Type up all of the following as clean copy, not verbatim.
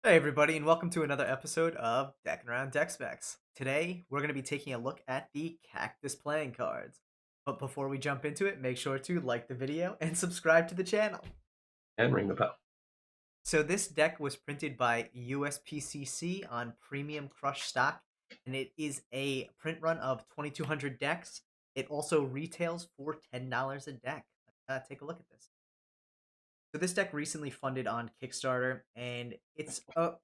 Hey everybody, and welcome to another episode of Deckin Around Deck Specs. Today, we're going to be taking a look at the Cactus Playing Cards. But before we jump into it, make sure to like the video and subscribe to the channel. And ring the bell. So this deck was printed by USPCC on premium crush stock, and it is a print run of 2,200 decks. It also retails for $10 a deck. Take a look at this. So this deck recently funded on Kickstarter, and it's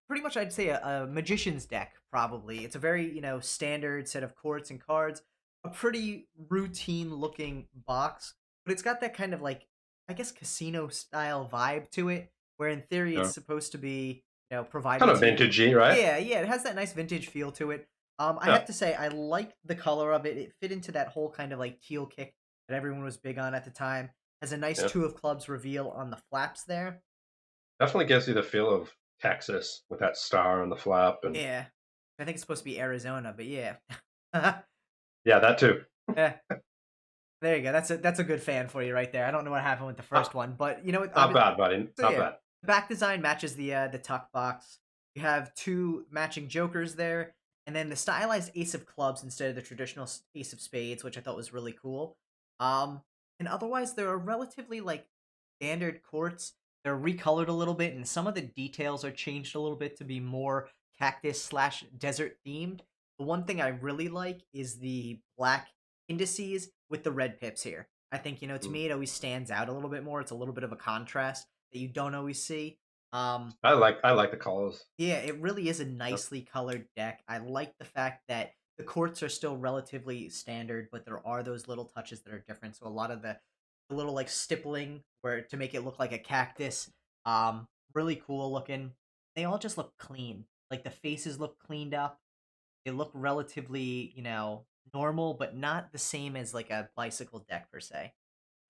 pretty much, I'd say, a magician's deck. Probably, it's a very standard set of courts and cards, a pretty routine looking box, but it's got that kind of like, I guess, casino style vibe to it, where in theory it's Yeah. supposed to be Kind provided of to you. vintagey, right? Yeah, it has that nice vintage feel to it. I Yeah. have to say, I like the color of it. It fit into that whole kind of like teal kick that everyone was big on at the time. Has a nice Yeah. two of clubs reveal on the flaps there. Definitely gives you the feel of Texas with that star on the flap, and Yeah. I think it's supposed to be Arizona, but yeah. yeah, that too. Yeah. There you go. That's a good fan for you right there. I don't know what happened with the first Not, one, but you know what? not bad, buddy. So Not yeah, bad. the back design matches the tuck box. You have two matching jokers there, and then the stylized ace of clubs instead of the traditional ace of spades, which I thought was really cool. Um, and otherwise, they're relatively like standard courts. They're recolored a little bit, and some of the details are changed a little bit to be more cactus slash desert themed. The one thing I really like is the black indices with the red pips here. I think, to Mm. me, it always stands out a little bit more. It's a little bit of a contrast that you don't always see. Um, I like the colors. yeah, it really is a Yep. nicely colored deck. I like the fact that the courts are still relatively standard, but there are those little touches that are different. So a lot of the little like stippling where to make it look like a cactus, really cool looking. They all just look clean. Like the faces look cleaned up. They look relatively, normal, but not the same as like a bicycle deck per se.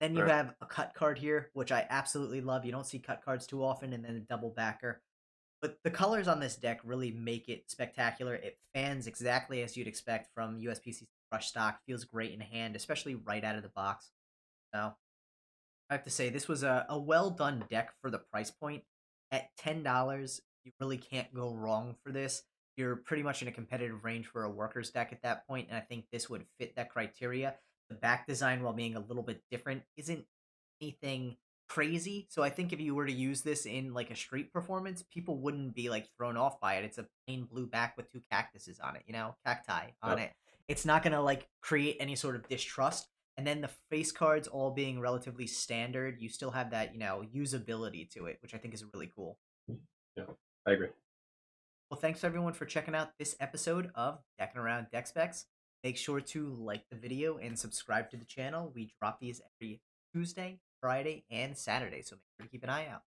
Then you Right. have a cut card here, which I absolutely love. You don't see cut cards too often, and then a double backer. But the colors on this deck really make it spectacular. It fans exactly as you'd expect from USPCC Rush stock. Feels great in hand, especially right out of the box. So I have to say, this was a well done deck for the price point. At $10, you really can't go wrong for this. You're pretty much in a competitive range for a worker's deck at that point, and I think this would fit that criteria. The back design, while being a little bit different, isn't anything crazy. So I think if you were to use this in like a street performance, people wouldn't be like thrown off by it. It's a plain blue back with two cactuses on it, cacti on Yep. it. It's not gonna like create any sort of distrust. And then the face cards all being relatively standard, you still have that, usability to it, which I think is really cool. Yeah. I agree. Well, thanks everyone for checking out this episode of Deckin Around Deck Specs. Make sure to like the video and subscribe to the channel. We drop these every Tuesday, Friday, and Saturday, so make sure to keep an eye out.